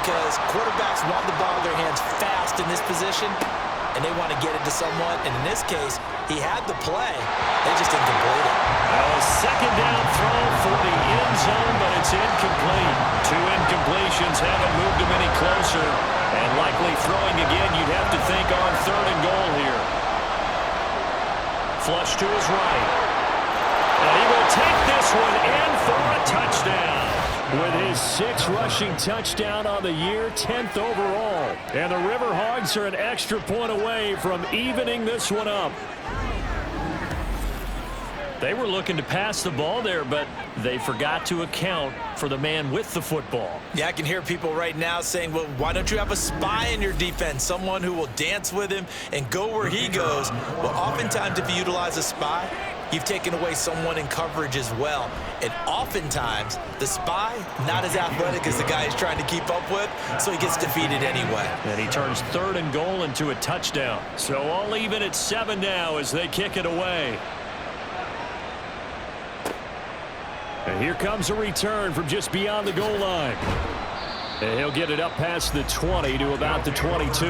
because quarterbacks want the ball in their hands fast in this position, and they want to get it to someone. And in this case, he had the play. They just didn't complete it. A second down throw for the end zone, but it's incomplete. Two incompletions haven't moved him any closer. And likely throwing again, you'd have to think on 3rd and goal here. Flush to his right. And he will take this one in for a touchdown. With his 6th rushing touchdown on the year, 10th overall. And the Riverhogs are an extra point away from evening this one up. They were looking to pass the ball there, but they forgot to account for the man with the football. Yeah, I can hear people right now saying, well, why don't you have a spy in your defense, someone who will dance with him and go where he goes? Well, oftentimes if you utilize a spy, you've taken away someone in coverage as well. And oftentimes, the spy, not as athletic as the guy he's trying to keep up with, so he gets defeated anyway. And he turns 3rd and goal into a touchdown. So all even at 7 now as they kick it away. And here comes a return from just beyond the goal line. And he'll get it up past the 20 to about the 22.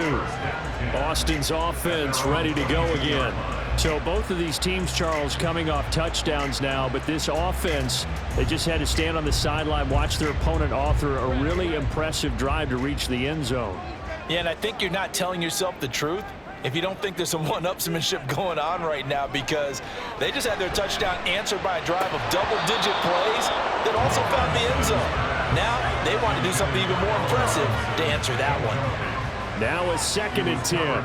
Austin's offense ready to go again. So both of these teams, Charles, coming off touchdowns now, but this offense, they just had to stand on the sideline, watch their opponent author a really impressive drive to reach the end zone. Yeah, and I think you're not telling yourself the truth if you don't think there's some one-upsmanship going on right now, because they just had their touchdown answered by a drive of double-digit plays that also found the end zone. Now they want to do something even more impressive to answer that one. Now a 2nd and 10.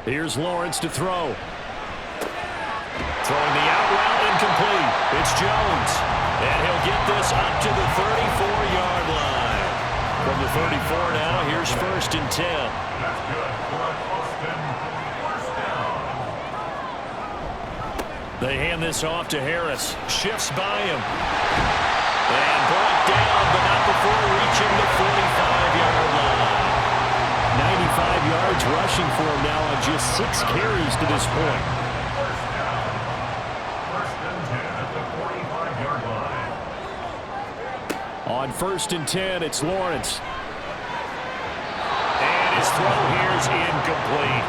Here's Lawrence to throw. Throwing the out route, incomplete. It's Jones. And he'll get this up to the 34-yard line. From the 34 now, here's 1st and 10. They hand this off to Harris. Shifts by him. And brought down, but not before reaching the 45-yard line. 95 yards rushing for him now on just 6 carries to this point. On 1st and 10, it's Lawrence. And his throw here's incomplete.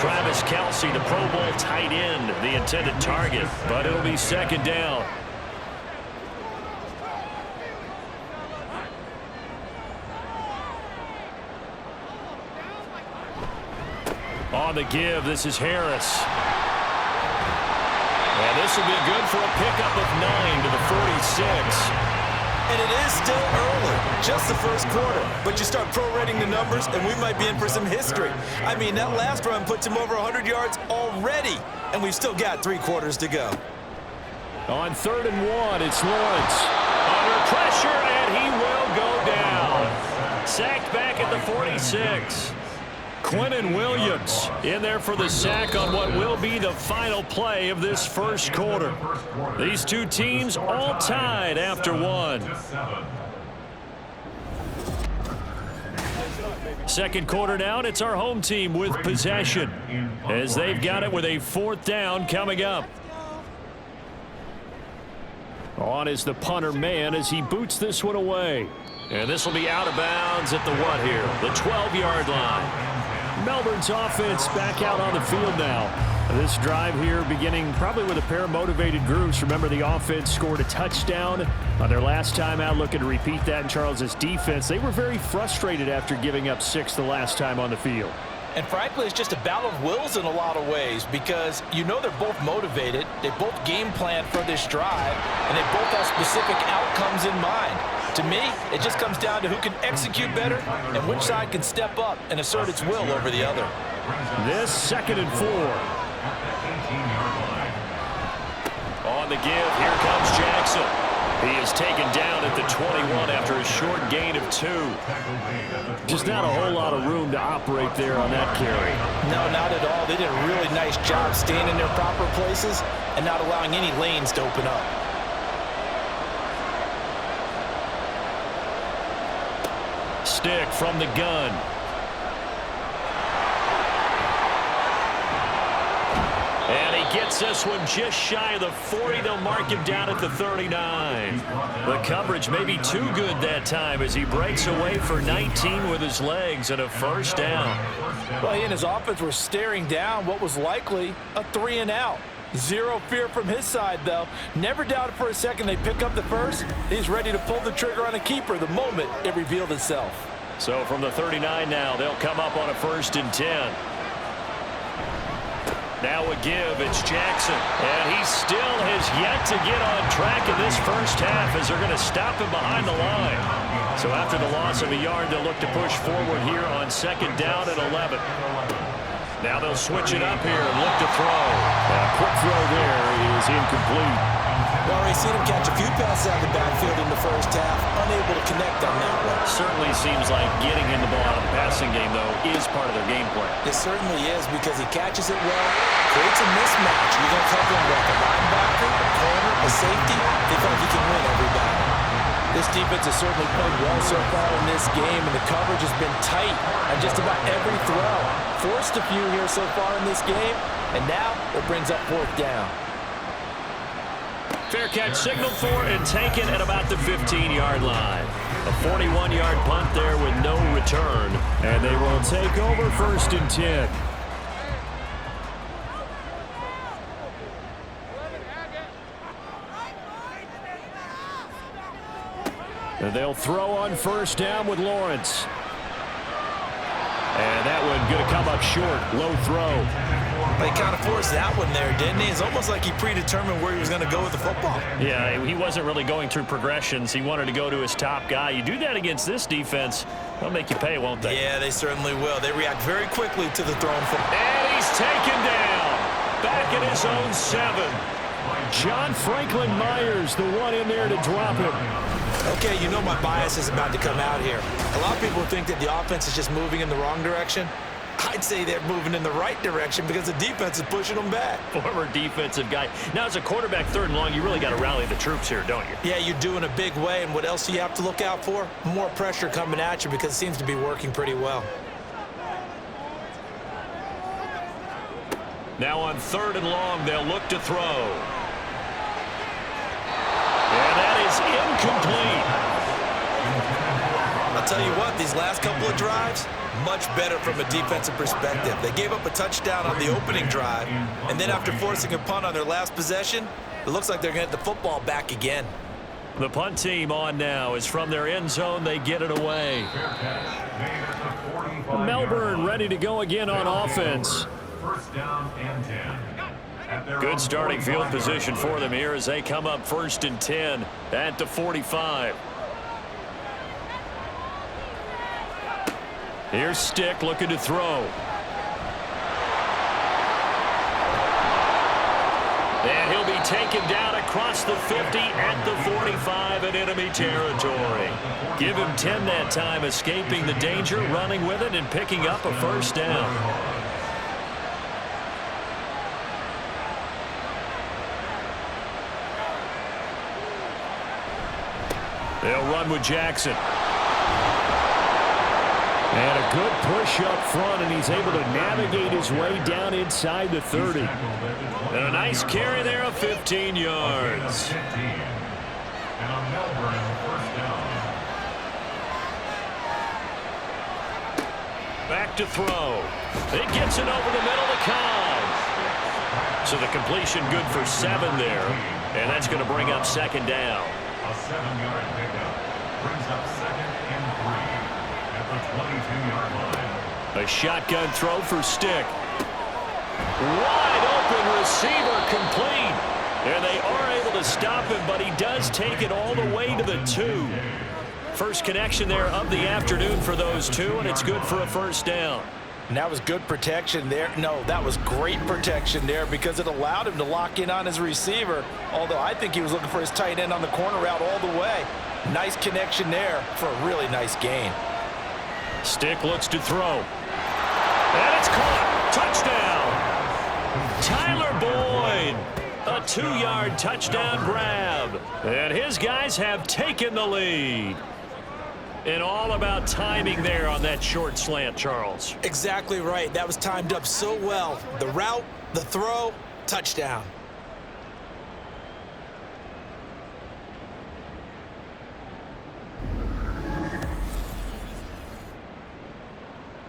Travis Kelce, the Pro Bowl tight end, the intended target, but it'll be 2nd down. On the give, this is Harris. And this will be good for a pickup of 9 to the 46. And it is still early, just the first quarter. But you start prorating the numbers, and we might be in for some history. I mean, that last run puts him over 100 yards already, and we've still got 3 quarters to go. On 3rd and 1, it's Lawrence. Under pressure, and he will go down. Sacked back at the 46. Quentin Williams in there for the sack on what will be the final play of this first quarter. These two teams all tied after 1. Second quarter now, and it's our home team with possession as they've got it with a 4th down coming up. On is the punter man as he boots this one away. And this will be out of bounds at the what here? The 12-yard line. Melbourne's offense back out on the field now. This drive here beginning probably with a pair of motivated groups. Remember, the offense scored a touchdown on their last time out, looking to repeat that in Charles's defense. They were very frustrated after giving up 6 the last time on the field. And frankly, it's just a battle of wills in a lot of ways, because you know they're both motivated, they both game plan for this drive, and they both have specific outcomes in mind. To me, it just comes down to who can execute better and which side can step up and assert its will over the other. This 2nd and 4. On the give, here comes Jackson. He is taken down at the 21 after a short gain of 2. Just not a whole lot of room to operate there on that carry. No, not at all. They did a really nice job staying in their proper places and not allowing any lanes to open up. Stick from the gun. he gets this one just shy of the 40. They'll mark him down at the 39. The coverage may be too good that time as he breaks away for 19 with his legs and a first down. Well, he and his offense were staring down what was likely a 3-and-out. Zero fear from his side, though. Never doubted for a second they pick up the first. He's ready to pull the trigger on a keeper the moment it revealed itself. So from the 39 now, they'll come up on a 1st and 10. Now a give, it's Jackson. And he still has yet to get on track in this first half as they're going to stop him behind the line. So after the loss of a yard, they'll look to push forward here on 2nd down at 11. Now they'll switch it up here and look to throw. A quick throw there is incomplete. Well, we've seen him catch a few passes out of the backfield in the first half, unable to connect on that one. Certainly seems like getting him the ball out of the passing game, though, is part of their game plan. It certainly is because he catches it well, creates a mismatch. You're going to cover him like a linebacker, a corner, a safety. They feel like he can win every battle. This defense has certainly played well so far in this game, and the coverage has been tight on just about every throw. Forced a few here so far in this game, and now it brings up 4th down. Fair catch signaled for and taken at about the 15-yard line. A 41-yard punt there with no return, and they will take over 1st and 10. And they'll throw on 1st down with Lawrence. And that one going to come up short. Low throw. They kind of forced that one there, didn't he? It's almost like he predetermined where he was going to go with the football. Yeah, he wasn't really going through progressions. He wanted to go to his top guy. You do that against this defense, they'll make you pay, won't they? Yeah, they certainly will. They react very quickly to the thrown football. And he's taken down. Back at his own 7. John Franklin Myers, the one in there to drop him. Okay, you know my bias is about to come out here. A lot of people think that the offense is just moving in the wrong direction. I'd say they're moving in the right direction because the defense is pushing them back. Former defensive guy. Now, as a quarterback 3rd and long, you really got to rally the troops here, don't you? Yeah, you do in a big way. And what else do you have to look out for? More pressure coming at you because it seems to be working pretty well. Now on 3rd and long, they'll look to throw. And that is incomplete. I'll tell you what, these last couple of drives, much better from a defensive perspective. They gave up a touchdown on the opening drive, and then after forcing a punt on their last possession, it looks like they're going to get the football back again. The punt team on now is from their end zone. They get it away. Melbourne ready to go again on offense. 1st down and 10. Good starting field position for them here as they come up 1st and 10 at the 45. Here's Stick looking to throw. And he'll be taken down across the 50 at the 45 in enemy territory. Give him 10 that time, escaping the danger, running with it, and picking up a 1st down. They'll run with Jackson. And a good push up front, and he's able to navigate his way down inside the 30. And a nice carry there of 15 yards. And on Melbourne, 1st down. Back to throw. It gets it over the middle to Cobb. So the completion good for 7 there. And that's going to bring up 2nd down. A 7-yard pickup brings up 2nd and 3 at the 22-yard line. A shotgun throw for Stick. Wide open receiver complete. And they are able to stop him, but he does take it all the way to the 2. First connection there of the afternoon for those two, and it's good for a 1st down. And that was good protection there. No, that was great protection there because it allowed him to lock in on his receiver, although I think he was looking for his tight end on the corner route all the way. Nice connection there for a really nice gain. Stick looks to throw. And it's caught. Touchdown. Tyler Boyd. A 2-yard touchdown grab. And his guys have taken the lead. And all about timing there on that short slant, Charles. Exactly right. That was timed up so well. The route, the throw, Touchdown.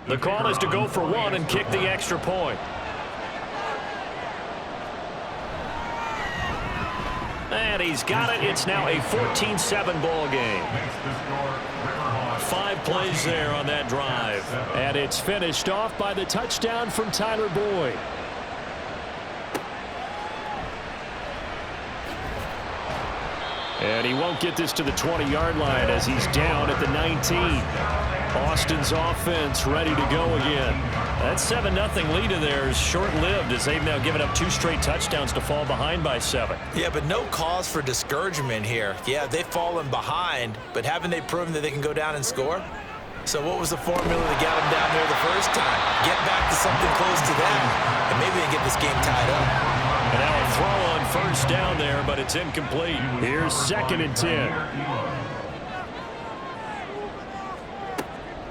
The call is to go for one and kick the extra point. And he's got it. It's now a 14-7 ball game. 5 plays there on that drive. And it's finished off by the touchdown from Tyler Boyd. And he won't get this to the 20-yard line as he's down at the 19. Austin's offense ready to go again. That 7-0 lead of theirs short-lived as they've now given up 2 straight touchdowns to fall behind by 7. Yeah, but no cause for discouragement here. Yeah, they've fallen behind, but haven't they proven that they can go down and score? So what was the formula that got them down there the first time? Get back to something close to that, and maybe they get this game tied up. And now a throw on first down there, but it's incomplete. Here's 2nd and 10.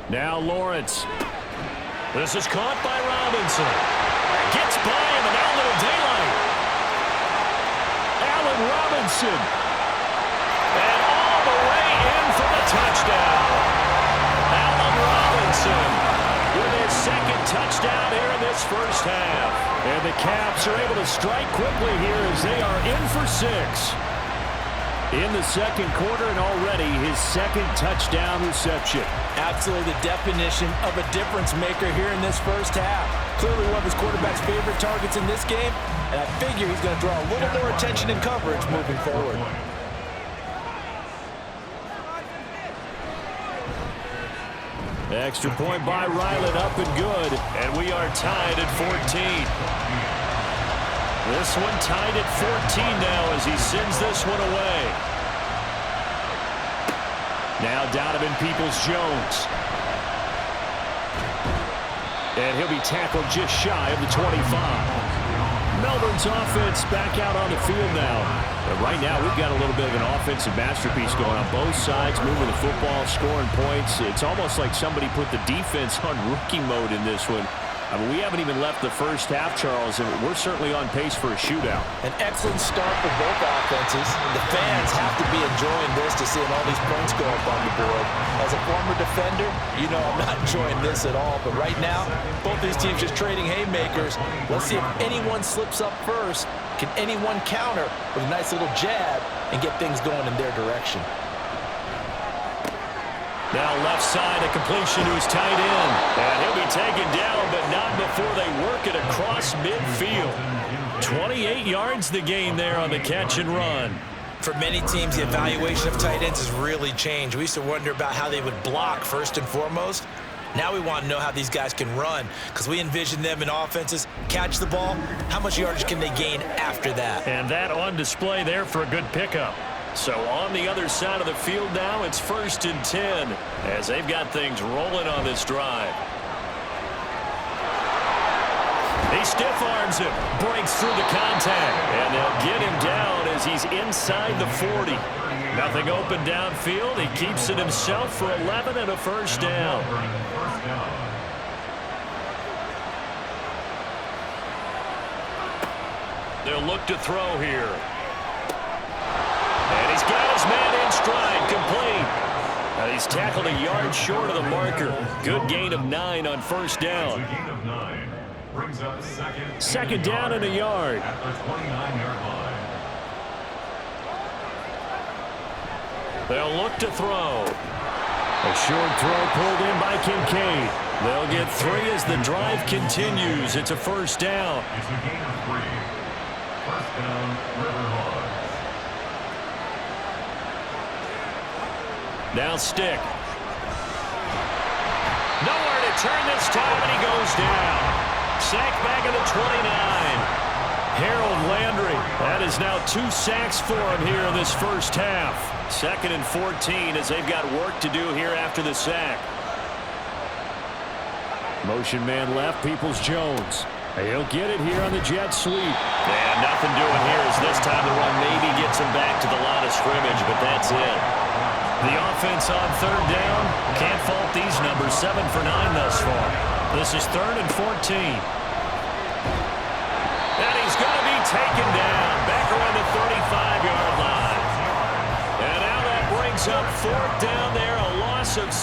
Now Lawrence. This is caught by Robinson. Gets by him, and now a little daylight. Allen Robinson. And all the way in for the touchdown. Allen Robinson with his 2nd touchdown here in this first half. And the Caps are able to strike quickly here as they are in for 6. In the 2nd quarter, and already his 2nd touchdown reception. Absolutely the definition of a difference maker here in this first half. Clearly one of his quarterback's favorite targets in this game, and I figure he's going to draw a little more attention and coverage moving forward. Extra point by Ryland, up and good, and we are tied at 14. This one tied at 14 now as he sends this one away. Now Donovan Peoples-Jones. And he'll be tackled just shy of the 25. Melbourne's offense back out on the field now. But right now we've got a little bit of an offensive masterpiece going on both sides, moving the football, scoring points. It's almost like somebody put the defense on rookie mode in this one. I mean, we haven't even left the first half, Charles, and we're certainly on pace for a shootout. An excellent start for both offenses. The fans have to be enjoying this to seeing all these points go up on the board. As a former defender, you know I'm not enjoying this at all. But right now, both these teams just trading haymakers. Let's see if anyone slips up first. Can anyone counter with a nice little jab and get things going in their direction? Now left side, a completion to his tight end. And he'll be taken down, but not before they work it across midfield. 28 yards the gain there on the catch and run. For many teams, the evaluation of tight ends has really changed. We used to wonder about how they would block first and foremost. Now we want to know how these guys can run, because we envision them in offenses catch the ball. How much yardage can they gain after that? And that on display there for a good pickup. So on the other side of the field now, it's 1st and 10 as they've got things rolling on this drive. He stiff arms him, breaks through the contact, and they'll get him down as he's inside the 40. Nothing open downfield. He keeps it himself for 11 and a first down. They'll look to throw here. And he's got his man in stride, complete. He's tackled a yard short of the marker. Good gain of 9 on first down. Brings up 2nd down and a yard. At the 29-yard line. They'll look to throw. A short throw pulled in by Kincaid. They'll get 3 as the drive continues. It's a first down. It's a gain of 3. First down, Riverhogs. Now Stick. Nowhere to turn this time, and he goes down. Sacked back at the 29. Harold Landry. That is now 2 sacks for him here in this first half. 2nd and 14 as they've got work to do here after the sack. Motion man left, Peoples-Jones. He'll get it here on the jet sweep. And nothing doing here as this time the run maybe gets him back to the line of scrimmage, but that's it. The offense on 3rd down. Can't fault these numbers. 7 for 9 thus far. This is 3rd and 14. And he's going to be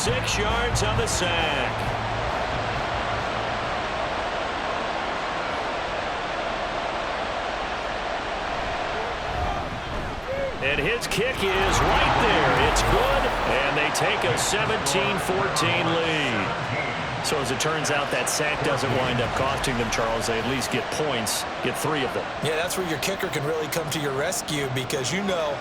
6 yards on the sack. And his kick is right there. It's good, and they take a 17-14 lead. So as it turns out, that sack doesn't wind up costing them, Charles. They at least get points, get 3 of them. Yeah, that's where your kicker can really come to your rescue because, you know,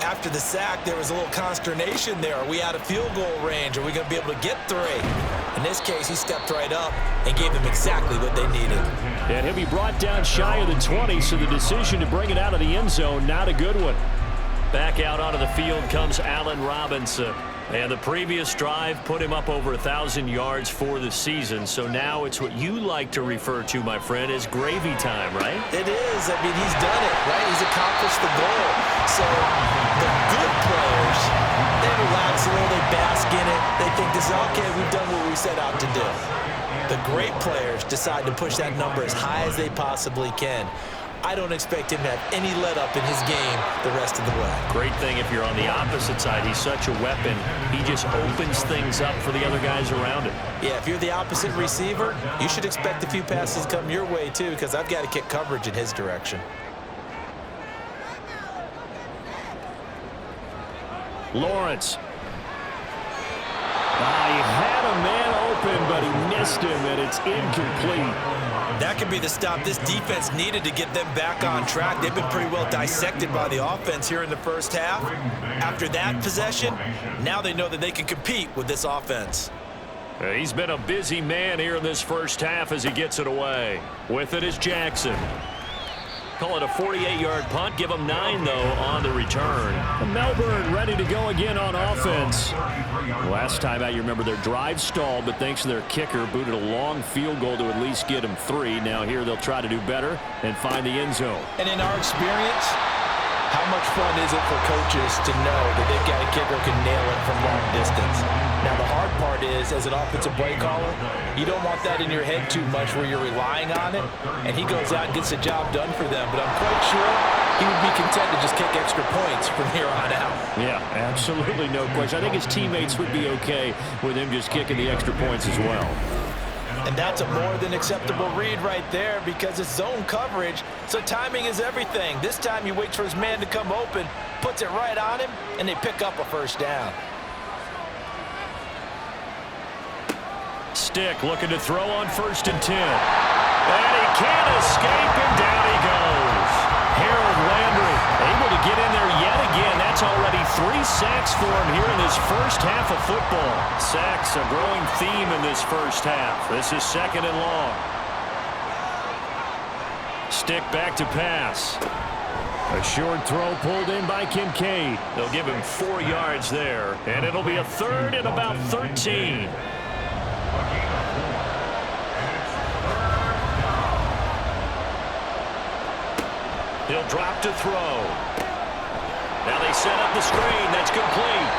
after the sack, there was a little consternation there. Are we out of field goal range? Are we going to be able to get 3? In this case, he stepped right up and gave them exactly what they needed. And he'll be brought down shy of the 20, so the decision to bring it out of the end zone, not a good one. Back out onto the field comes Allen Robinson. And the previous drive put him up over 1,000 yards for the season. So now it's what you like to refer to, my friend, as gravy time, right? It is. I mean, he's done it, right? He's accomplished the goal. So the good players, they relax a little, they bask in it. They think this is, okay, we've done what we set out to do. The great players decide to push that number as high as they possibly can. I don't expect him to have any let-up in his game the rest of the way. Great thing if you're on the opposite side. He's such a weapon. He just opens things up for the other guys around him. Yeah, if you're the opposite receiver, you should expect a few passes come your way, too, because I've got to kick coverage in his direction. Lawrence. He had a man open, but he missed him, and it's incomplete. That could be the stop this defense needed to get them back on track. They've been pretty well dissected by the offense here in the first half. After that possession, now they know that they can compete with this offense. He's been a busy man here in this first half as he gets it away. With it is Jackson. Call it a 48-yard punt. Give them 9, though, on the return. Melbourne ready to go again on offense. Last time out, you remember their drive stalled, but thanks to their kicker, booted a long field goal to at least get them 3. Now here they'll try to do better and find the end zone. And in our experience, how much fun is it for coaches to know that they've got a kicker who can nail it from long distance? Now, the hard part is, as an offensive play caller, you don't want that in your head too much where you're relying on it, and he goes out and gets the job done for them. But I'm quite sure he would be content to just kick extra points from here on out. Yeah, absolutely no question. I think his teammates would be okay with him just kicking the extra points as well. And that's a more than acceptable read right there because it's zone coverage, so timing is everything. This time he waits for his man to come open, puts it right on him, and they pick up a first down. Stick looking to throw on 1st and 10. And he can't escape, and down he goes. Harold Landry able to get in there yet again. That's already 3 sacks for him here in this first half of football. Sacks, a growing theme in this first half. This is 2nd and long. Stick back to pass. A short throw pulled in by Kincaid. They'll give him 4 yards there, and it'll be a 3rd and about 13. He'll drop to throw. Now they set up the screen. That's complete.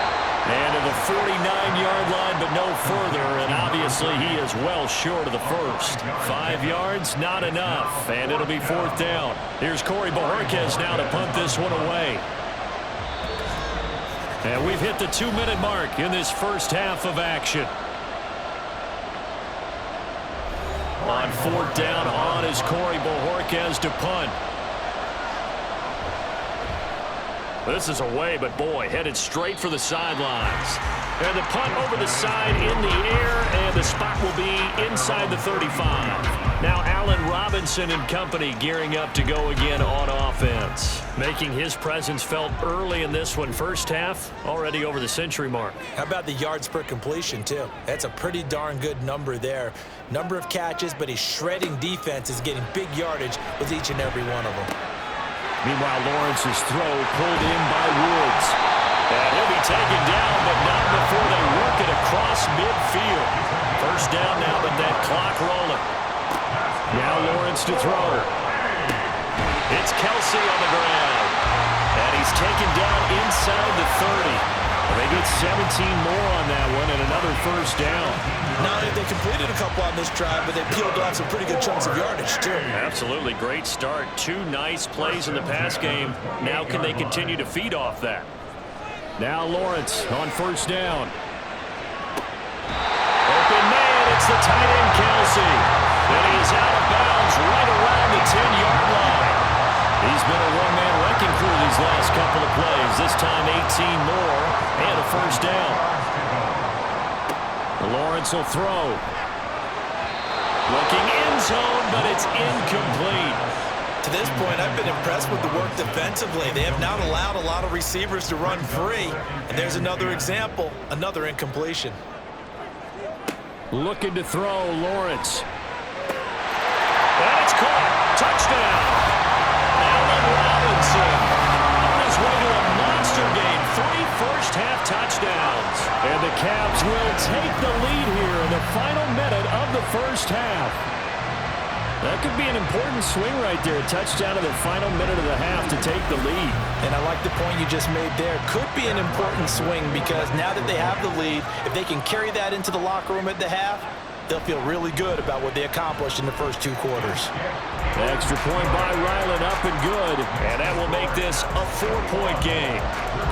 And to the 49-yard line, but no further. And obviously he is well short of the first. 5 yards, not enough. And it'll be 4th down. Here's Corey Bojorquez now to punt this one away. And we've hit the 2-minute mark in this first half of action. On 4th down, on is Corey Bojorquez to punt. This is away, but boy, headed straight for the sidelines. And the punt over the side in the air, and the spot will be inside the 35. Now Allen Robinson and company gearing up to go again on offense. Making his presence felt early in this one. First half, already over the century mark. How about the yards per completion, too? That's a pretty darn good number there. Number of catches, but he's shredding defense, is getting big yardage with each and every one of them. Meanwhile, Lawrence's throw pulled in by Woods. And he'll be taken down, but not before they work it across midfield. First down now, but that clock rolling. Now Lawrence to throw. It's Kelsey on the ground. And he's taken down inside the 30. They get 17 more on that one and another first down. Not only they completed a couple on this drive, but they peeled off some pretty good chunks of yardage, too. Absolutely. Great start. 2 nice plays in the pass game. Now can they continue to feed off that? Now Lawrence on 1st down. the tight end, Kelsey. And he's out of bounds right around the 10-yard line. He's been a one-man wrecking crew these last couple of plays. This time 18 more and a first down. Lawrence will throw. Looking end zone, but it's incomplete. To this point, I've been impressed with the work defensively. They have not allowed a lot of receivers to run free. And there's another example, another incompletion. Looking to throw, Lawrence. And it's caught. Touchdown. Allen Robinson on his way to a monster game. 3 first-half touchdowns. And the Cavs will take the lead here in the final minute of the first half. That could be an important swing right there. A touchdown in the final minute of the half to take the lead. And I like the point you just made there. Could be an important swing because now that they have the lead, if they can carry that into the locker room at the half, they'll feel really good about what they accomplished in the first 2 quarters. Extra point by Ryland, up and good. And that will make this a 4-point game.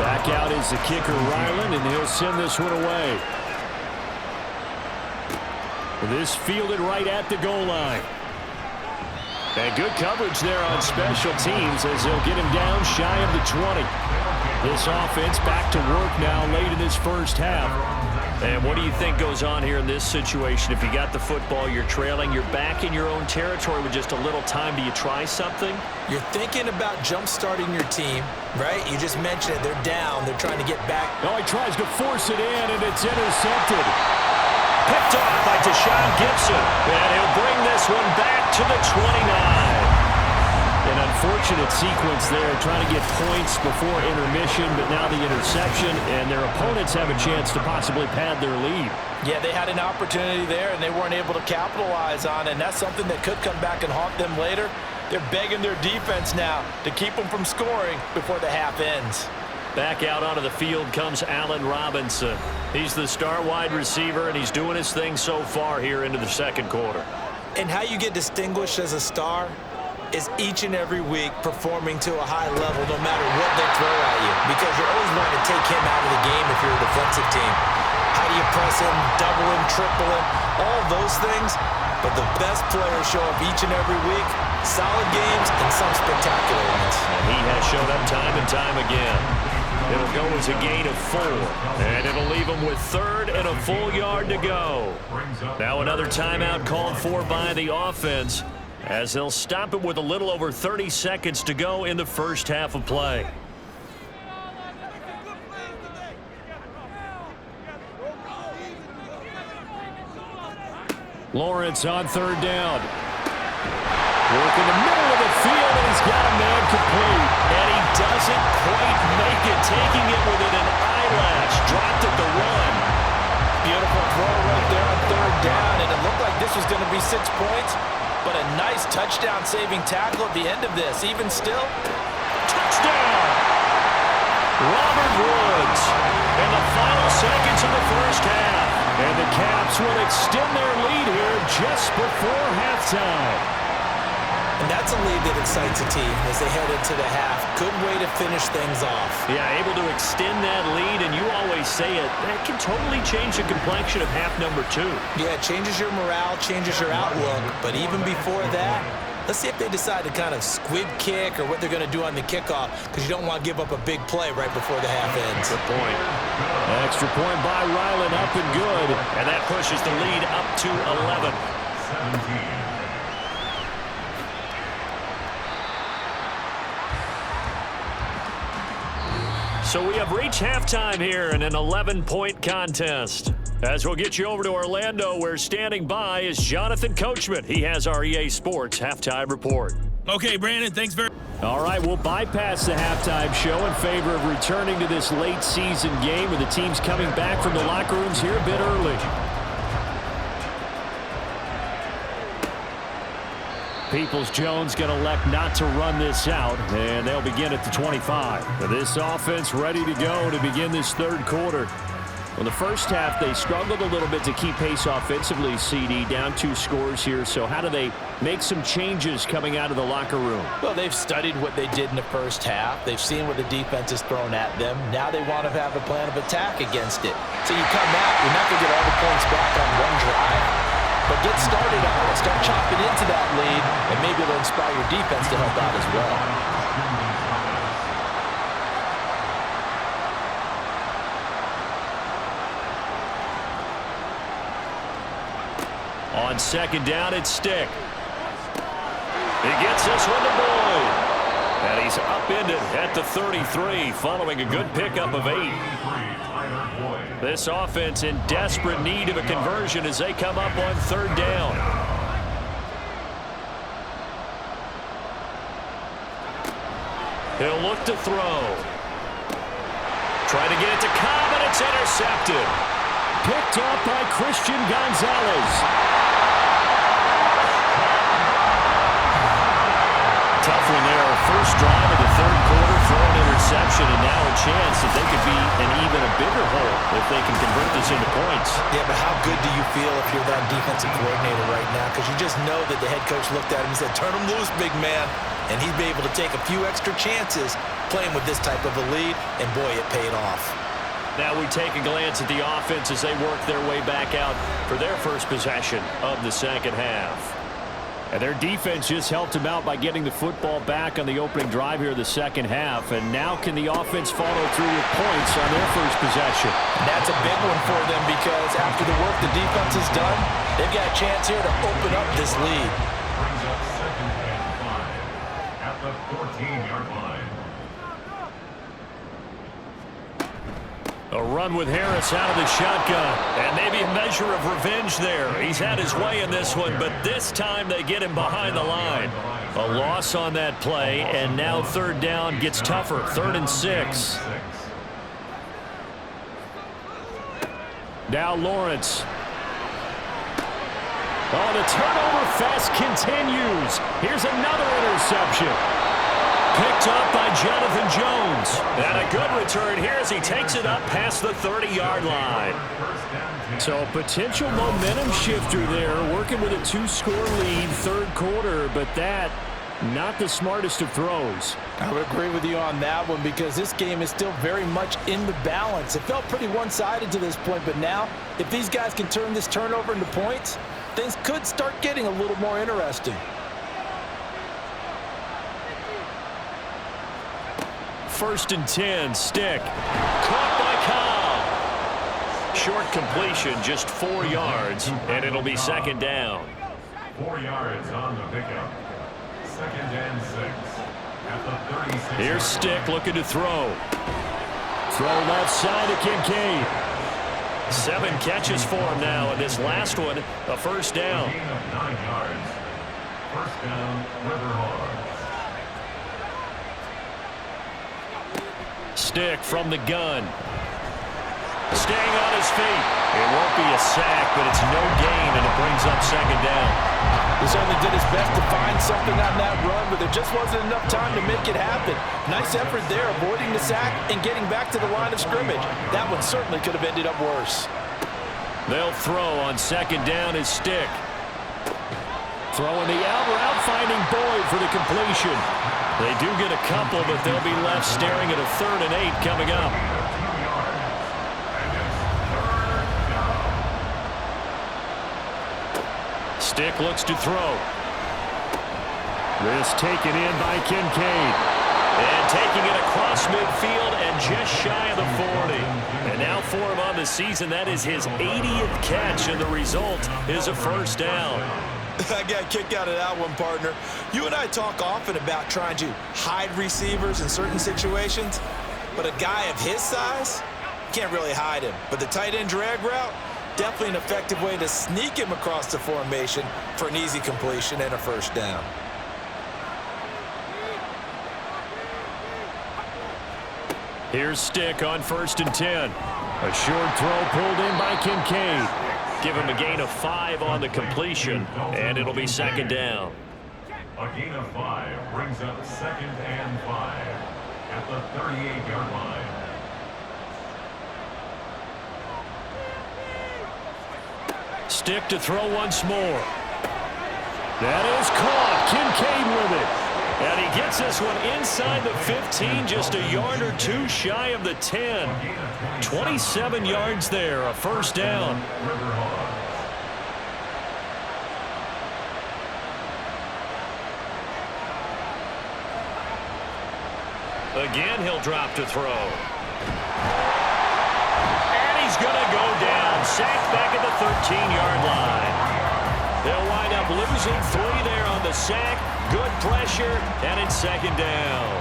Back out is the kicker, Ryland, and he'll send this one away. This fielded right at the goal line. And good coverage there on special teams as they'll get him down shy of the 20. This offense back to work now late in this first half. And what do you think goes on here in this situation? If you got the football, you're trailing, you're back in your own territory with just a little time. Do you try something? You're thinking about jump-starting your team, right? You just mentioned it. They're down. They're trying to get back. Oh, he tries to force it in, and it's intercepted. Picked off by Deshaun Gibson. And he'll bring this one back to the 29. An unfortunate sequence there, trying to get points before intermission, but now the interception, and their opponents have a chance to possibly pad their lead. Yeah, they had an opportunity there, and they weren't able to capitalize on it, and that's something that could come back and haunt them later. They're begging their defense now to keep them from scoring before the half ends. Back out onto the field comes Allen Robinson. He's the star wide receiver, and he's doing his thing so far here into the second quarter. And how you get distinguished as a star is each and every week performing to a high level no matter what they throw at you, because you're always wanting to take him out of the game if you're a defensive team. How do you press him, double him, triple him, all those things? But the best players show up each and every week, solid games and some spectacular ones. And he has shown up time and time again. It'll go as a gain of 4, and it'll leave him with 3rd and a full yard to go. Now another timeout called for by the offense, as they'll stop it with a little over 30 seconds to go in the first half of play. Lawrence on 3rd down. Work in the middle of the field, and he's got a man complete. And he doesn't quite make it, taking it within an eyelash. Dropped at the 1. Beautiful throw right there on 3rd down, and it looked like this was going to be 6 points. But a nice touchdown-saving tackle at the end of this. Even still, touchdown! Robert Woods in the final seconds of the first half. And the Caps will extend their lead here just before halftime. And that's a lead that excites a team as they head into the half. Good way to finish things off. Yeah, able to extend that lead, and you always say it, that can totally change the complexion of half number 2. Yeah, it changes your morale, changes your outlook. But even before that, let's see if they decide to kind of squib kick or what they're going to do on the kickoff, because you don't want to give up a big play right before the half ends. Good point. Extra point by Ryland, up and good. And that pushes the lead up to 11. 17. So we have reached halftime here in an 11-point contest. As we'll get you over to Orlando, where standing by is Jonathan Coachman. He has our EA Sports halftime report. Okay, Brandon, thanks very much. All right, we'll bypass the halftime show in favor of returning to this late season game with the teams coming back from the locker rooms here a bit early. Peoples-Jones going to elect not to run this out, and they'll begin at the 25. This offense ready to go to begin this 3rd quarter. In the first half, they struggled a little bit to keep pace offensively, CD, down 2 scores here. So how do they make some changes coming out of the locker room? Well, they've studied what they did in the first half. They've seen what the defense has thrown at them. Now they want to have a plan of attack against it. So you come out, you're not going to get all the points back on one drive. but get started on it. Start chopping into that lead, and maybe it'll inspire your defense to help out as well. On second down, it's Stick. He gets this one to Boyd. And he's upended at the 33 following a good pickup of 8. This offense in desperate need of a conversion as they come up on third down. He'll look to throw. Try to get it to Cobb, and it's intercepted. Picked up by Christian Gonzalez. Tough one there. First drive of the third quarter for an interception, and now a chance that they could be an even a bigger hole if they can convert this into points. Yeah, but how good do you feel if you're that defensive coordinator right now? Because you just know that the head coach looked at him and said, turn him loose, big man. And he'd be able to take a few extra chances playing with this type of a lead, and boy, it paid off. Now we take a glance at the offense as they work their way back out for their first possession of the second half. And their defense just helped them out by getting the football back on the opening drive here of the second half. And now can the offense follow through with points on their first possession? That's a big one for them because after the work the defense has done, they've got a chance here to open up this lead. Brings up second and 5 at the 14-yard line. A run with Harris out of the shotgun. And maybe a measure of revenge there. He's had his way in this one, but this time they get him behind the line. A loss on that play, and now third down gets tougher. 3rd and 6. Now Lawrence. Oh, the turnover fest continues. Here's another interception. Picked up by Jonathan Jones. And a good return here as he takes it up past the 30-yard line. So potential momentum shifter there, working with a 2-score lead, third quarter, but that not the smartest of throws. I would agree with you on that one because this game is still very much in the balance. It felt pretty one-sided to this point, but now if these guys can turn this turnover into points, things could start getting a little more interesting. First and 10, Stick. Caught by Cobb. Short completion, just 4 yards, and it'll be second down. 4 yards on the pickup. Second and 6 at the 36. Here's Stick looking to throw. Throw left side to Kincaid. 7 catches for him now, and this last one, a first down. Gain of 9 yards. First down, Riverhogs. Stick from the gun. Staying on his feet. It won't be a sack, but it's no gain, and it brings up second down. He certainly did his best to find something on that run, but there just wasn't enough time to make it happen. Nice effort there, avoiding the sack and getting back to the line of scrimmage. That one certainly could have ended up worse. They'll throw on second down as Stick. Throwing the out route, finding Boyd for the completion. They do get a couple, but they'll be left staring at a 3rd and 8 coming up. Stick looks to throw. This taken in by Kincaid. And taking it across midfield and just shy of the 40. And now for him on the season, that is his 80th catch, and the result is a first down. I got a kick out of that one, partner. You and I talk often about trying to hide receivers in certain situations, but a guy of his size, can't really hide him. But the tight end drag route, definitely an effective way to sneak him across the formation for an easy completion and a first down. Here's Stick on 1st and 10. A short throw pulled in by Kincaid. Give him a gain of 5 on the completion, and it'll be second down. A gain of 5 brings up second and 5 at the 38-yard line. Stick to throw once more. That is caught. Kincaid with it. And he gets this one inside the 15, just a yard or 2 shy of the 10. 27 yards there, a first down. Again, he'll drop to throw. And he's going to go down. Sacked back at the 13-yard line. They'll wind up losing 3 there on the sack. Good pressure, and it's second down.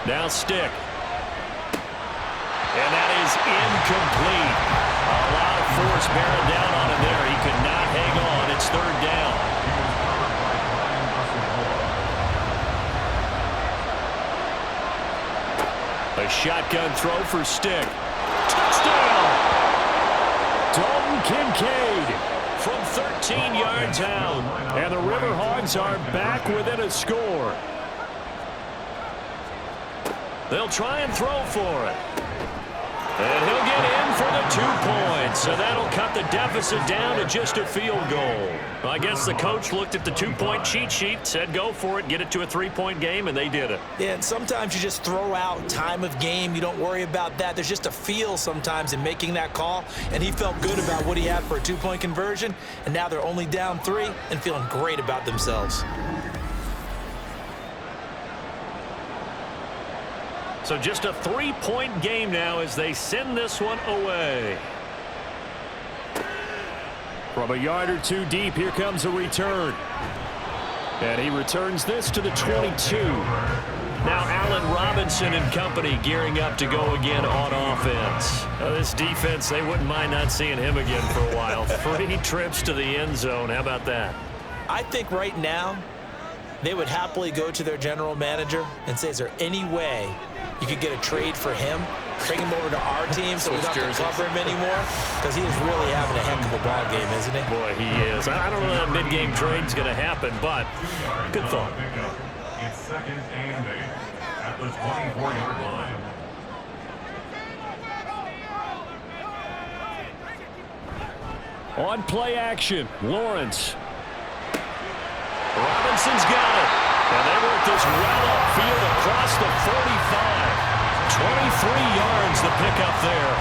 Now stick. And that is incomplete. A lot of force bearing down on him there. He could not hang on. It's third down. A shotgun throw for Stick. Touchdown! Dalton Kincaid from 13 yards out. And the Riverhogs are back within a score. They'll try and throw for it. And he'll get in for the 2 points. So that'll cut the deficit down to just a field goal. Well, I guess the coach looked at the 2-point cheat sheet, said go for it, get it to a 3-point game, and they did it. Yeah, and sometimes you just throw out time of game. You don't worry about that. There's just a feel sometimes in making that call. And he felt good about what he had for a 2-point conversion. And now they're only down 3 and feeling great about themselves. So just a 3-point game now as they send this one away. From a yard or 2 deep, here comes a return. And he returns this to the 22. Now Allen Robinson and company gearing up to go again on offense. This defense, they wouldn't mind not seeing him again for a while. 3 trips to the end zone. How about that? I think right now they would happily go to their general manager and say, is there any way you could get a trade for him, bring him over to our team so we don't have to cover him anymore? Because he is really having a heck of a ball game, isn't he? Boy, he is. I don't know that mid-game trade's going to happen, but good thought. It's second and 8 at the 24-yard line. On play action, Lawrence. Robinson's got it. And they work this well upfield across the 45. 23 yards the pickup there.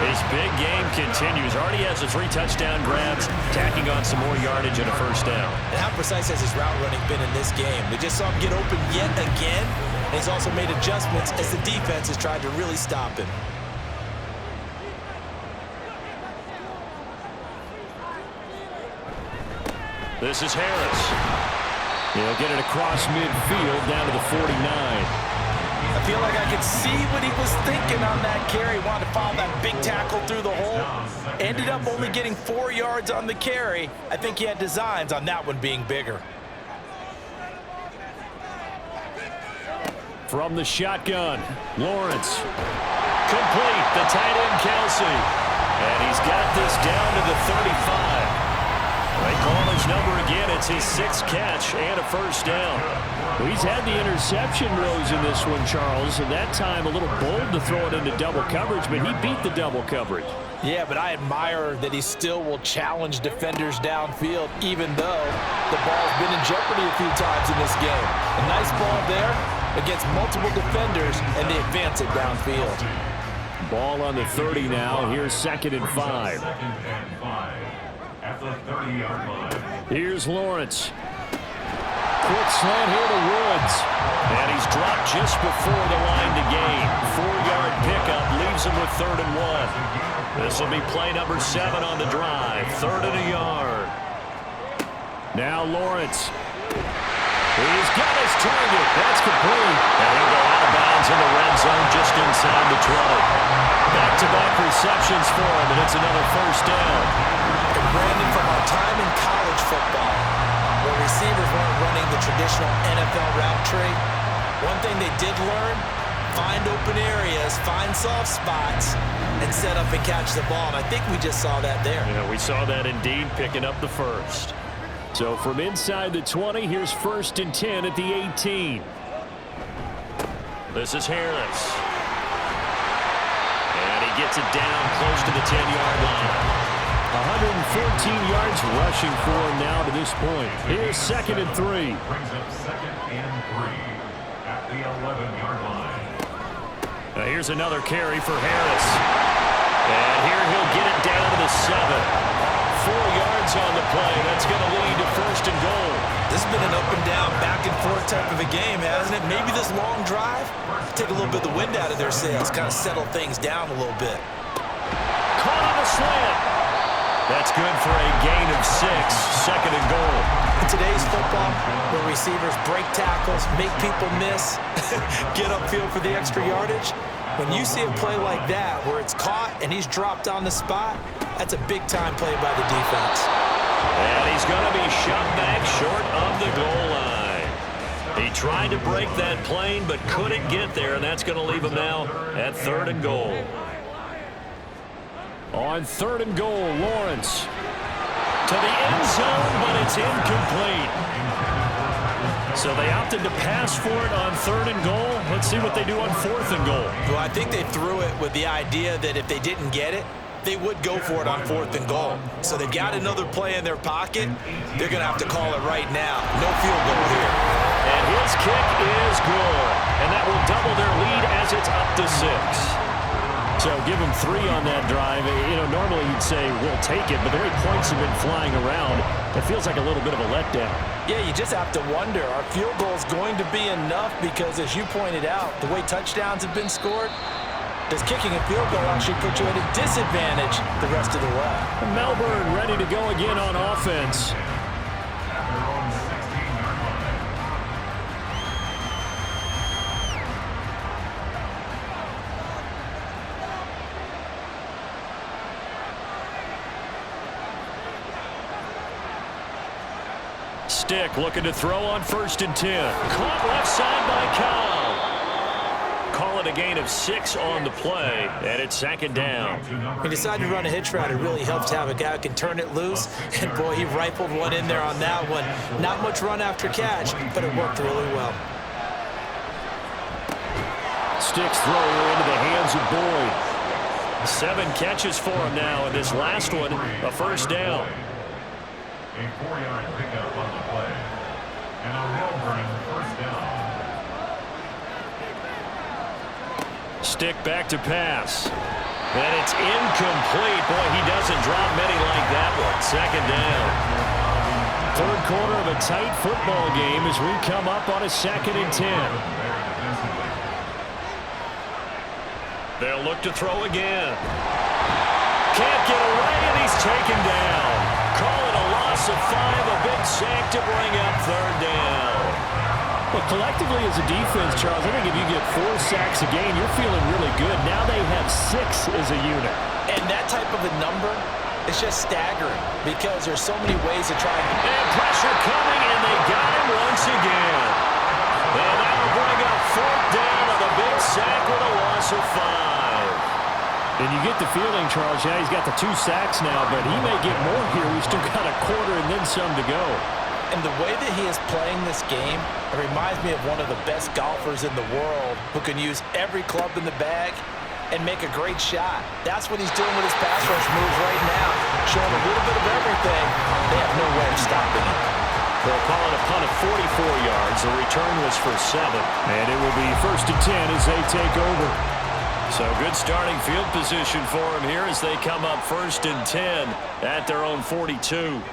His big game continues. Already has the 3 touchdown grabs, tacking on some more yardage and a first down. And how precise has his route running been in this game? We just saw him get open yet again. And he's also made adjustments as the defense has tried to really stop him. This is Harris. He'll get it across midfield down to the 49. I feel like I could see what he was thinking on that carry. Wanted to follow that big tackle through the hole. Ended up only getting 4 yards on the carry. I think he had designs on that one being bigger. From the shotgun, Lawrence. Complete, the tight end, Kelsey. And he's got this down to the 35. They call his number again. It's his 6th catch and a first down. Well, he's had the interception throws in this one, Charles, and that time a little bold to throw it into double coverage, but he beat the double coverage. Yeah, but I admire that he still will challenge defenders downfield, even though the ball's been in jeopardy a few times in this game. A nice ball there against multiple defenders, and they advance it downfield. Ball on the 30 now. Here's 2nd and 5. Second and 5 at the 30-yard line. Here's Lawrence. Quick slant here to Woods. And he's dropped just before the line to gain. 4-yard pickup leaves him with 3rd and 1. This will be play number 7 on the drive. 3rd and a yard. Now Lawrence. He's got his target. That's complete. And he'll go out of bounds in the red zone just inside the 12. Back-to-back receptions for him, and it's another first down. And Brandon, from our time in college football, where receivers weren't running the traditional NFL route tree, one thing they did learn, find open areas, find soft spots, and set up and catch the ball. And I think we just saw that there. Yeah, we saw that indeed, picking up the first. So from inside the 20, here's 1st and 10 at the 18. This is Harris. And he gets it down close to the 10-yard line. 114 yards rushing for him now to this point. Here's 2nd and 3. Brings up 2nd and 3 at the 11-yard line. Now here's another carry for Harris. And here he'll get it down to the 7. down, back and forth type of a game, hasn't it? Maybe this long drive, take a little bit of the wind out of their sails, kind of settle things down a little bit. Caught on a slant. That's good for a gain of 6, 2nd and goal. In today's football, where receivers break tackles, make people miss, get upfield for the extra yardage, when you see a play like that where it's caught and he's dropped on the spot, that's a big-time play by the defense. And he's going to be shot back short of the goal line. He tried to break that plane but couldn't get there, and that's going to leave him now at 3rd and goal. On 3rd and goal, Lawrence to the end zone, but it's incomplete. So they opted to pass for it on 3rd and goal. Let's see what they do on 4th and goal. Well, I think they threw it with the idea that if they didn't get it, they would go for it on 4th and goal. So they've got another play in their pocket. They're going to have to call it right now. No field goal here. And his kick is good. And that will double their lead as it's up to 6. So give them 3 on that drive. You know, normally you'd say, we'll take it, but the way points have been flying around, it feels like a little bit of a letdown. Yeah, you just have to wonder, are field goals going to be enough? Because as you pointed out, the way touchdowns have been scored, does kicking a field goal actually put you at a disadvantage the rest of the way? Melbourne ready to go again on offense. Stick looking to throw on 1st and 10. Caught left side by Kyle. Call it a gain of 6 on the play, and it's 2nd down. He decided to run a hitch route. It really helps to have a guy who can turn it loose. And, boy, he rifled one in there on that one. Not much run after catch, but it worked really well. Stick's throw into the hands of Boyd. 7 catches for him now, and this last one, a 1st down. A 4-yard pickup on the play. And a Melbourne 1st down. Stick back to pass. And it's incomplete. Boy, he doesn't drop many like that one. 2nd down. 3rd quarter of a tight football game as we come up on a 2nd and 10. They'll look to throw again. Can't get away, and he's taken down. Call it a loss of 5, a big sack to bring up 3rd down. Well, collectively as a defense, Charles, I think if you get 4 sacks a game, you're feeling really good. Now they have 6 as a unit. And that type of a number is just staggering because there's so many ways to try. And pressure coming, and they got him once again. And that'll bring up 4th down on a big sack with a loss of 5. And you get the feeling, Charles, yeah, he's got the 2 sacks now, but he may get more here. We've still got a quarter and then some to go. And the way that he is playing this game, it reminds me of one of the best golfers in the world who can use every club in the bag and make a great shot. That's what he's doing with his pass rush moves right now, showing a little bit of everything. They have no way of stopping it. They'll call it a punt of 44 yards. The return was for 7. And it will be 1st and 10 as they take over. So good starting field position for him here as they come up 1st and 10 at their own 42.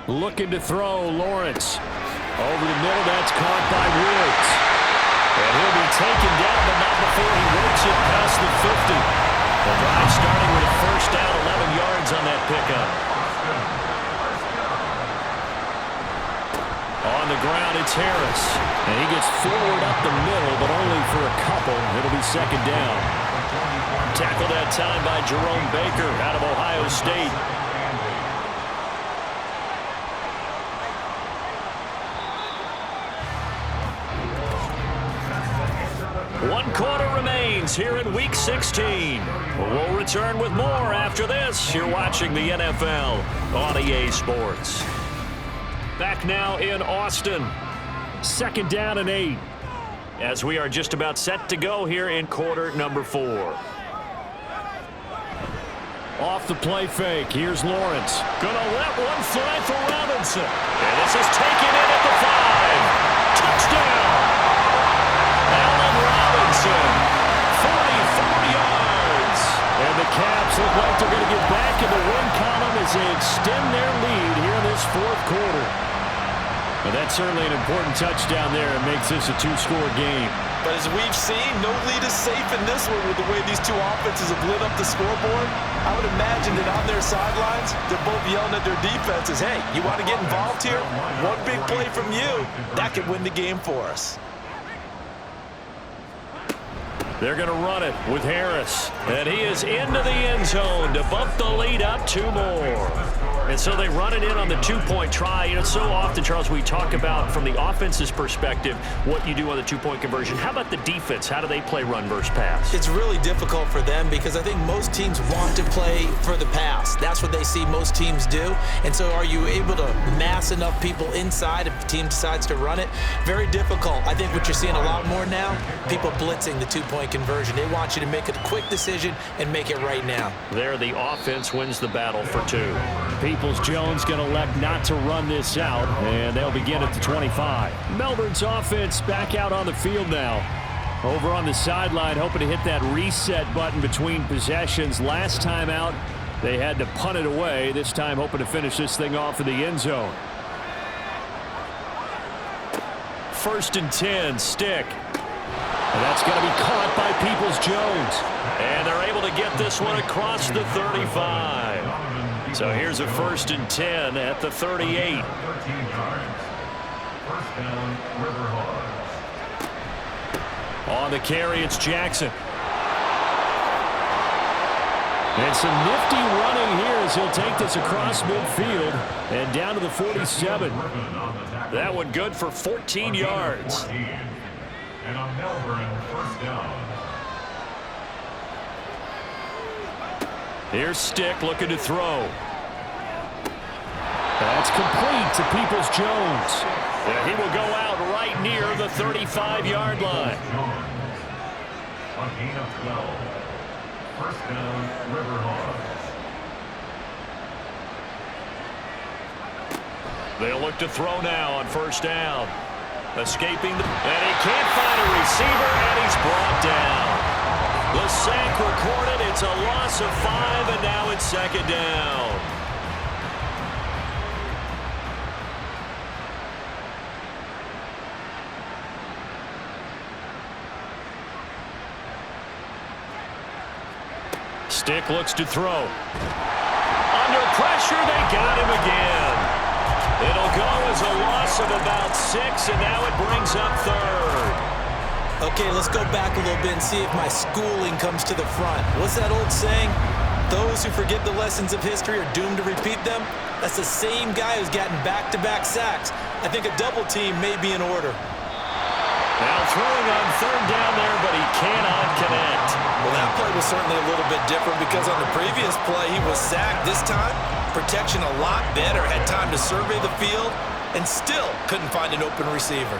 Looking to throw, Lawrence. Over the middle, that's caught by Woods. And he'll be taken down, but not before he works it past the 50. The drive starting with a 1st down, 11 yards on that pickup. On the ground, it's Harris. And he gets forward up the middle, but only for a couple. It'll be 2nd down. Tackled that time by Jerome Baker out of Ohio State. One quarter remains here in Week 16. We'll return with more after this. You're watching the NFL on EA Sports. Back now in Austin. 2nd down and 8. As we are just about set to go here in quarter number 4. Off the play fake. Here's Lawrence. Gonna let one fly for Robinson. And this is taken in at the 5. Touchdown! Allen Robinson, 44 yards. And the Caps look like they're going to get back in the win column as they extend their lead here in this 4th quarter. Well, that's certainly an important touchdown there. It makes this a two-score game. But as we've seen, no lead is safe in this one with the way these two offenses have lit up the scoreboard. I would imagine that on their sidelines, they're both yelling at their defenses, hey, you want to get involved here? One big play from you, that could win the game for us. They're going to run it with Harris. And he is into the end zone to bump the lead up 2 more. And so they run it in on the 2-point try. You know, so often, Charles, we talk about from the offense's perspective what you do on the 2-point conversion. How about the defense? How do they play run versus pass? It's really difficult for them because I think most teams want to play for the pass. That's what they see most teams do. And so are you able to mass enough people inside if the team decides to run it? Very difficult. I think what you're seeing a lot more now, people blitzing the 2-point conversion. They want you to make a quick decision and make it right now. There, the offense wins the battle for 2. Peoples-Jones going to elect not to run this out, and they'll begin at the 25. Melbourne's offense back out on the field now. Over on the sideline, hoping to hit that reset button between possessions. Last time out, they had to punt it away. This time, hoping to finish this thing off in the end zone. 1st and 10, Stick. And that's going to be caught by Peoples-Jones. And they're able to get this one across the 35. So here's a 1st and 10 at the 38. 13 yards. First down, Riverhogs. On the carry, it's Jackson. And some nifty running here as he'll take this across midfield and down to the 47. That one good for 14 yards. And a Melbourne first down. Here's Stick looking to throw. That's complete to Peoples-Jones. And he will go out right near the 35-yard line. A gain of 12. First down, Riverhogs. They'll look to throw now on 1st down. Escaping and he can't find a receiver, and he's brought down. The sack recorded. It's a loss of 5, and now it's 2nd down. Stick looks to throw. Under pressure, they got him again. It'll go as a loss of about 6, and now it brings up 3rd. Okay, let's go back a little bit and see if my schooling comes to the front. What's that old saying? Those who forget the lessons of history are doomed to repeat them. That's the same guy who's gotten back-to-back sacks. I think a double team may be in order. Now throwing on 3rd down there, but he cannot connect. Well, that play was certainly a little bit different because on the previous play, he was sacked. This time, protection a lot better. Had time to survey the field and still couldn't find an open receiver.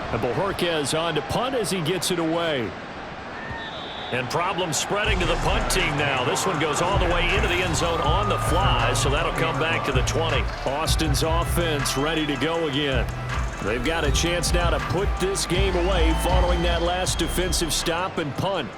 And Bojorquez on to punt as he gets it away. And problems spreading to the punt team now. This one goes all the way into the end zone on the fly, so that'll come back to the 20. Austin's offense ready to go again. They've got a chance now to put this game away following that last defensive stop and punt.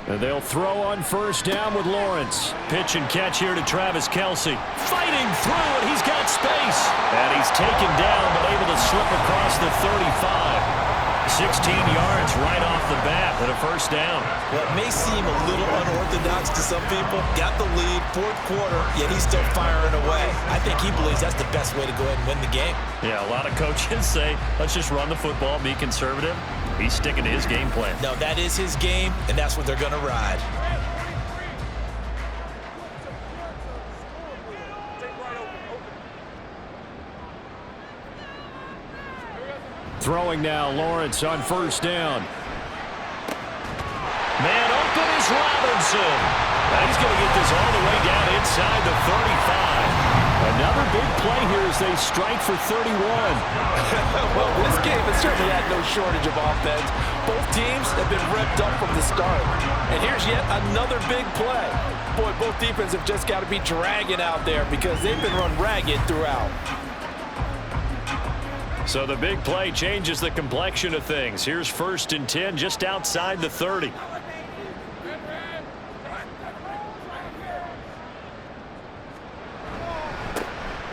And they'll throw on 1st down with Lawrence. Pitch and catch here to Travis Kelce. Fighting through, and he's got space. And he's taken down, but able to slip across the 35. 16 yards right off the bat and a 1st down. Well, it may seem a little unorthodox to some people. Got the lead, 4th quarter, yet he's still firing away. I think he believes that's the best way to go ahead and win the game. Yeah, a lot of coaches say, let's just run the football, be conservative. He's sticking to his game plan. No, that is his game, and that's what they're going to ride. Throwing now, Lawrence on 1st down. Man open is Robinson. And he's going to get this all the way down inside the 35. Another big play here as they strike for 31. Well, this game has certainly had no shortage of offense. Both teams have been revved up from the start. And here's yet another big play. Boy, both defenses have just got to be dragging out there because they've been run ragged throughout. So the big play changes the complexion of things. Here's 1st and 10 just outside the 30.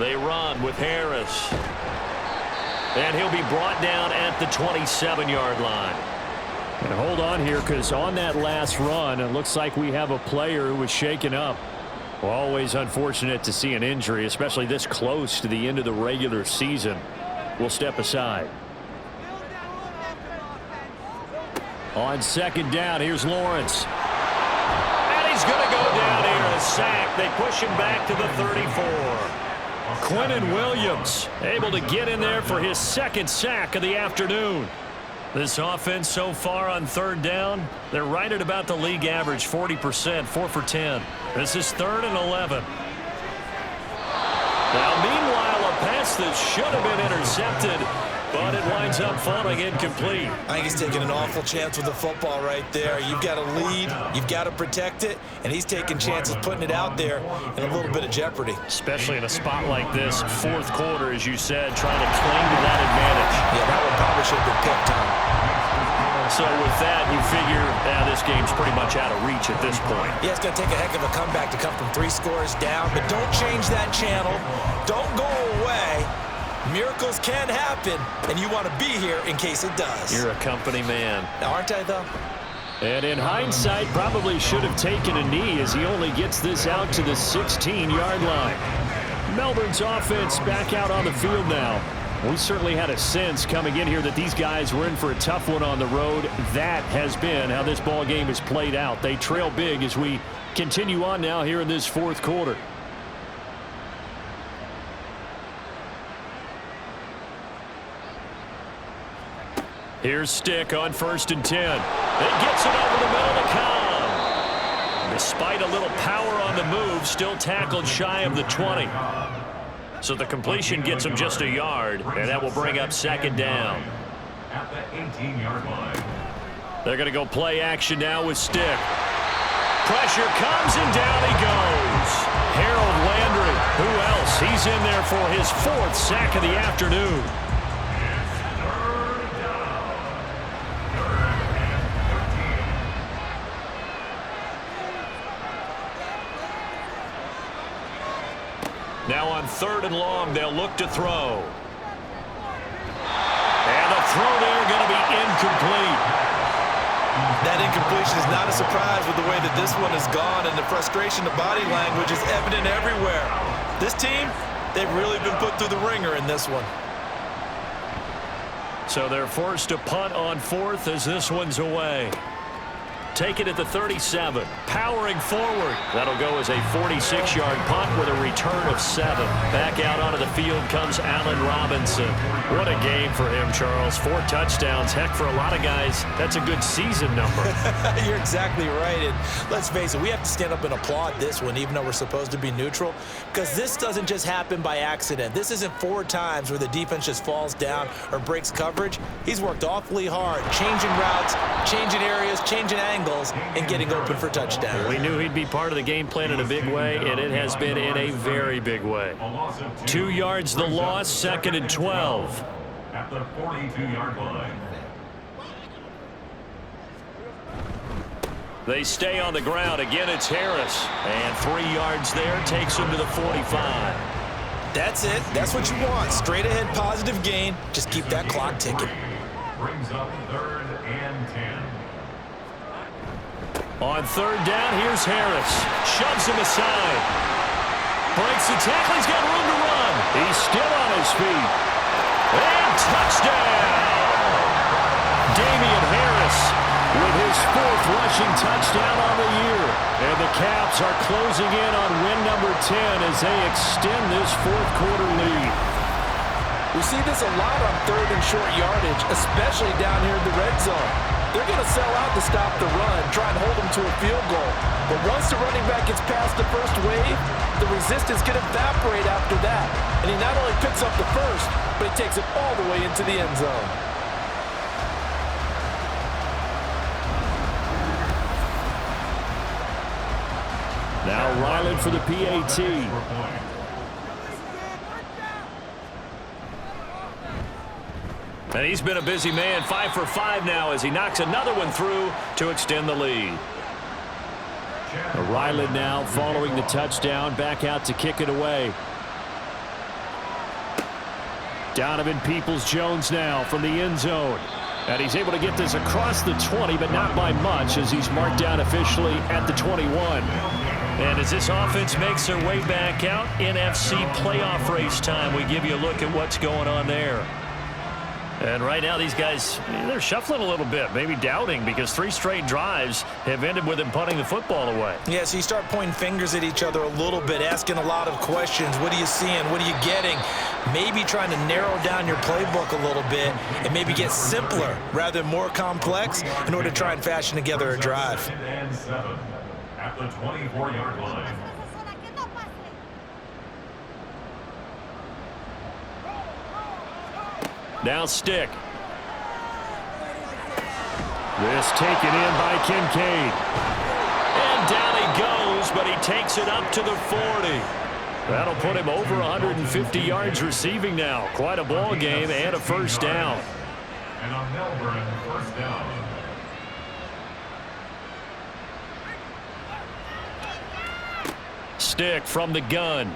They run with Harris. And he'll be brought down at the 27-yard line. And hold on here, because on that last run, it looks like we have a player who was shaken up. Well, always unfortunate to see an injury, especially this close to the end of the regular season. We'll step aside. On second down, here's Lawrence. And he's going to go down here, a sack. They push him back to the 34. Quinnen Williams able to get in there for his second sack of the afternoon. This offense so far on third down, they're right at about the league average, 40%, 4 for 10. This is 3rd and 11. Now, meanwhile, a pass that should have been intercepted, but it winds up falling incomplete. I think he's taking an awful chance with the football right there. You've got to lead, you've got to protect it, and he's taking chances putting it out there in a little bit of jeopardy. Especially in a spot like this, fourth quarter, as you said, trying to cling to that advantage. Yeah, that one probably should have been picked on. So with that, you figure this game's pretty much out of reach at this point. Yeah, it's going to take a heck of a comeback to come from 3 scores down, but don't change that channel. Don't go away. Miracles can happen, and you want to be here in case it does. You're a company man. Now, aren't I, though? And in hindsight, probably should have taken a knee as he only gets this out to the 16-yard line. Melbourne's offense back out on the field now. We certainly had a sense coming in here that these guys were in for a tough one on the road. That has been how this ball game has played out. They trail big as we continue on now here in this fourth quarter. Here's Stick on 1st and 10. It gets it over the middle to Cobb. Despite a little power on the move, still tackled shy of the 20. So the completion gets him just a yard, and that will bring up 2nd down. At the 18-yard line. They're going to go play action now with Stick. Pressure comes, and down he goes. Harold Landry, who else? He's in there for his 4th sack of the afternoon. Now on 3rd and long, they'll look to throw. And the throw there going to be incomplete. That incompletion is not a surprise with the way that this one has gone, and the frustration of body language is evident everywhere. This team, they've really been put through the ringer in this one. So they're forced to punt on 4th as this one's away. Take it at the 37, powering forward. That'll go as a 46-yard punt with a return of 7. Back out onto the field comes Allen Robinson. What a game for him, Charles. 4 touchdowns. Heck, for a lot of guys, that's a good season number. You're exactly right. And let's face it, we have to stand up and applaud this one, even though we're supposed to be neutral, because this doesn't just happen by accident. This isn't 4 times where the defense just falls down or breaks coverage. He's worked awfully hard, changing routes, changing areas, changing angles, and getting open for touchdowns. We knew he'd be part of the game plan in a big way, and it has been in a very big way. 2 yards the loss, 2nd and 12. At the 42-yard line. They stay on the ground. Again, it's Harris. And 3 yards there takes him to the 45. That's it. That's what you want. Straight ahead positive gain. Just keep that clock ticking. Brings up 3rd and 10. On 3rd down, here's Harris. Shoves him aside. Breaks the tackle. He's got room to run. He's still on his feet. And touchdown! Damian Harris with his 4th rushing touchdown on the year. And the Caps are closing in on win number 10 as they extend this 4th quarter lead. We see this a lot on 3rd and short yardage, especially down here in the red zone. They're going to sell out to stop the run, try and hold them to a field goal. But once the running back gets past the first wave, the resistance can evaporate after that. And he not only picks up the first, but he takes it all the way into the end zone. Now Ryland for the PAT. And he's been a busy man, 5 for 5 now as he knocks another one through to extend the lead. Ryland now following the touchdown, back out to kick it away. Donovan Peoples-Jones now from the end zone. And he's able to get this across the 20, but not by much, as he's marked down officially at the 21. And as this offense makes their way back out, NFC playoff race time, we give you a look at what's going on there. And right now, these guys, they're shuffling a little bit, maybe doubting, because 3 straight drives have ended with them punting the football away. Yeah, so you start pointing fingers at each other a little bit, asking a lot of questions. What are you seeing? What are you getting? Maybe trying to narrow down your playbook a little bit and maybe get simpler rather than more complex in order to try and fashion together a drive. And 7 at the 24-yard line. Now Stick. This taken in by Kincaid. And down he goes, but he takes it up to the 40. That'll put him over 150 yards receiving now. Quite a ball game and a first down. And a Melbourne first down. Stick from the gun.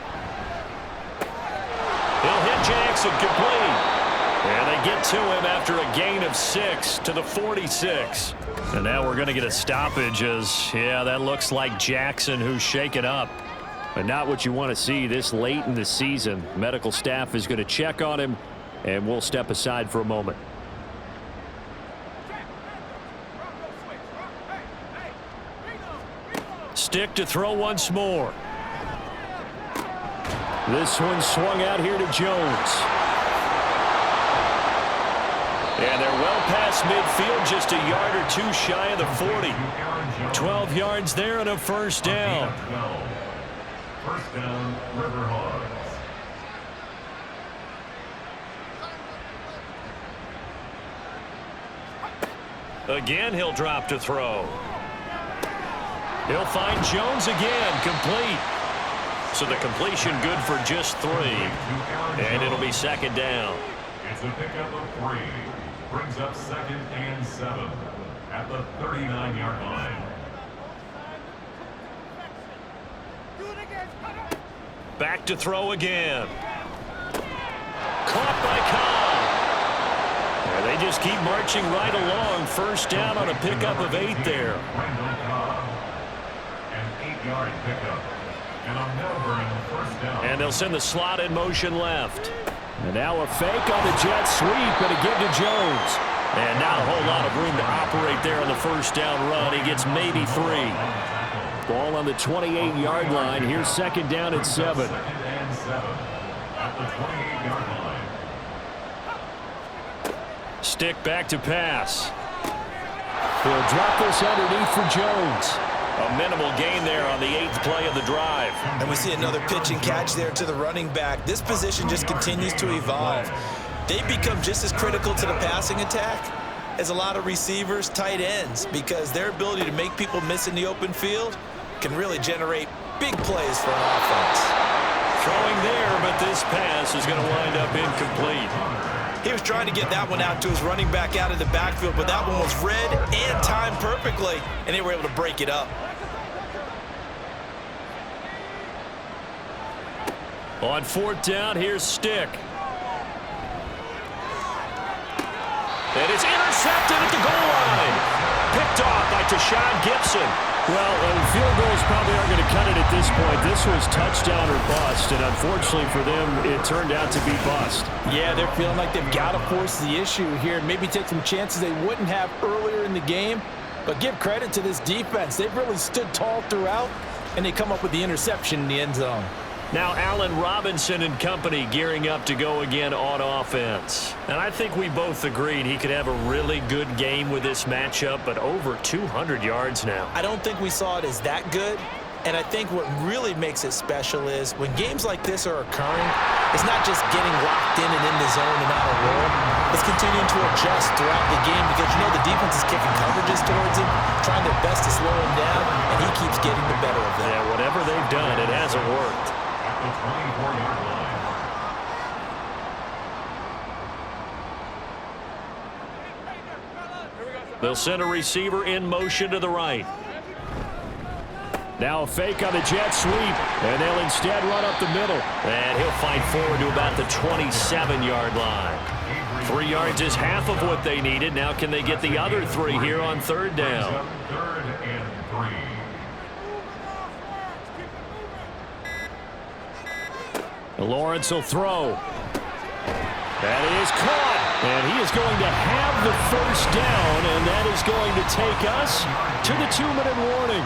He'll hit Jackson complete. And they get to him after a gain of 6 to the 46. And now we're going to get a stoppage as, yeah, that looks like Jackson who's shaken up. But not what you want to see this late in the season. Medical staff is going to check on him, and we'll step aside for a moment. Stick to throw once more. This one swung out here to Jones. And they're well past midfield, just a yard or 2 shy of the 40. 12 yards there and a first down. First down, Riverhogs. Again, he'll drop to throw. He'll find Jones again, complete. So the completion good for just 3. And it'll be second down. It's a pickup of 3. Brings up 2nd and 7 at the 39-yard line. Back to throw again. Caught by Cobb. And they just keep marching right along. First down on a pickup of 8 there. An 8-yard pickup. And a Melbourne first down. And they'll send the slot in motion left. And now a fake on the jet sweep and a give to Jones. And not a whole lot of room to operate there on the first down run. He gets maybe 3. Ball on the 28-yard line. Here's second down at 7. 2nd and 7 at the 28-yard line. Stick back to pass. He'll drop this underneath for Jones. A minimal gain there on the 8th play of the drive. And we see another pitch and catch there to the running back. This position just continues to evolve. They become just as critical to the passing attack as a lot of receivers, tight ends, because their ability to make people miss in the open field can really generate big plays for an offense. Throwing there, but this pass is going to wind up incomplete. He was trying to get that one out to his running back out of the backfield, but that one was read and timed perfectly, and they were able to break it up. On 4th down, here's Stick. And it's intercepted at the goal line. Picked off by Tashawn Gibson. Well, field goals probably aren't going to cut it at this point. This was touchdown or bust, and unfortunately for them, it turned out to be bust. Yeah, they're feeling like they've got to force the issue here and maybe take some chances they wouldn't have earlier in the game. But give credit to this defense. They've really stood tall throughout, and they come up with the interception in the end zone. Now Allen Robinson and company gearing up to go again on offense. And I think we both agreed he could have a really good game with this matchup, but over 200 yards now. I don't think we saw it as that good, and I think what really makes it special is when games like this are occurring, it's not just getting locked in and in the zone and out of roll. It's continuing to adjust throughout the game because you know the defense is kicking coverages towards him, trying their best to slow him down, and he keeps getting the better of them. Yeah, whatever they've done, it hasn't worked. The 24-yard line. They'll send a receiver in motion to the right. Now a fake on the jet sweep, and they'll instead run up the middle. And he'll fight forward to about the 27-yard line. 3 yards is half of what they needed. Now can they get the other 3 here on third down? Third and 3. Lawrence will throw. That is caught. And he is going to have the first down, and that is going to take us to the 2-minute warning.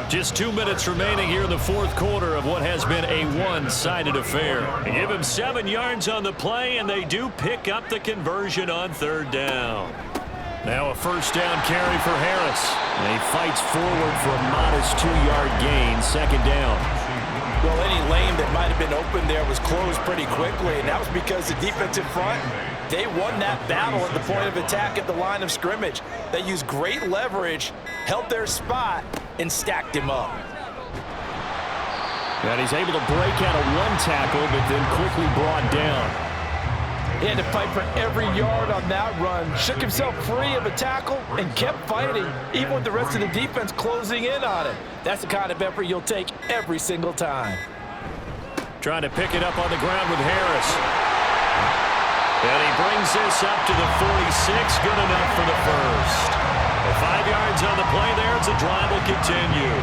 Just 2 minutes remaining here in the fourth quarter of what has been a one-sided affair. They give him 7 yards on the play, and they do pick up the conversion on third down. Now a first down carry for Harris. And he fights forward for a modest 2-yard gain, second down. Well, any lane that might have been open there was closed pretty quickly, and that was because the defensive front, they won that battle at the point of attack at the line of scrimmage. They used great leverage, held their spot, and stacked him up. And he's able to break out of one tackle, but then quickly brought down. He had to fight for every yard on that run, shook himself free of a tackle, and kept fighting, even with the rest of the defense closing in on him. That's the kind of effort you'll take every single time. Trying to pick it up on the ground with Harris. And he brings this up to the 46, good enough for the first. 5 yards on the play there as the drive will continue.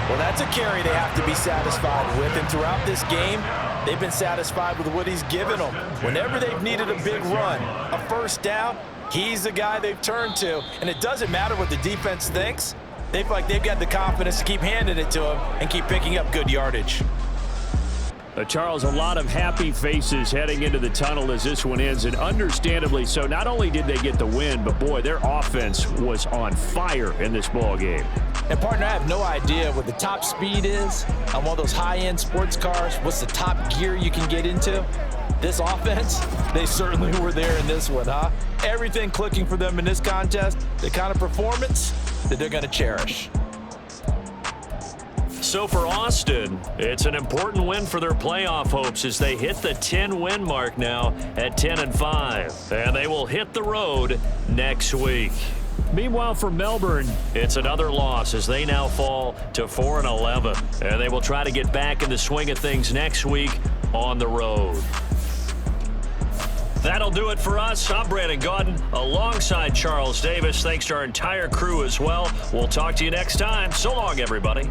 Well, that's a carry they have to be satisfied with, and throughout this game, they've been satisfied with what he's given them. Whenever they've needed a big run, a first down, he's the guy they've turned to, and it doesn't matter what the defense thinks. They feel like they've got the confidence to keep handing it to him and keep picking up good yardage. Charles, a lot of happy faces heading into the tunnel as this one ends, and understandably so. Not only did they get the win, but boy, their offense was on fire in this ball game. And partner, I have no idea what the top speed is on one of those high-end sports cars. What's the top gear you can get into? This offense, they certainly were there in this one, huh? Everything clicking for them in this contest, the kind of performance that they're going to cherish. So for Austin, it's an important win for their playoff hopes as they hit the 10-win mark now at 10-5. And they will hit the road next week. Meanwhile, for Melbourne, it's another loss as they now fall to 4-11. And they will try to get back in the swing of things next week on the road. That'll do it for us. I'm Brandon Gaudin alongside Charles Davis. Thanks to our entire crew as well. We'll talk to you next time. So long, everybody.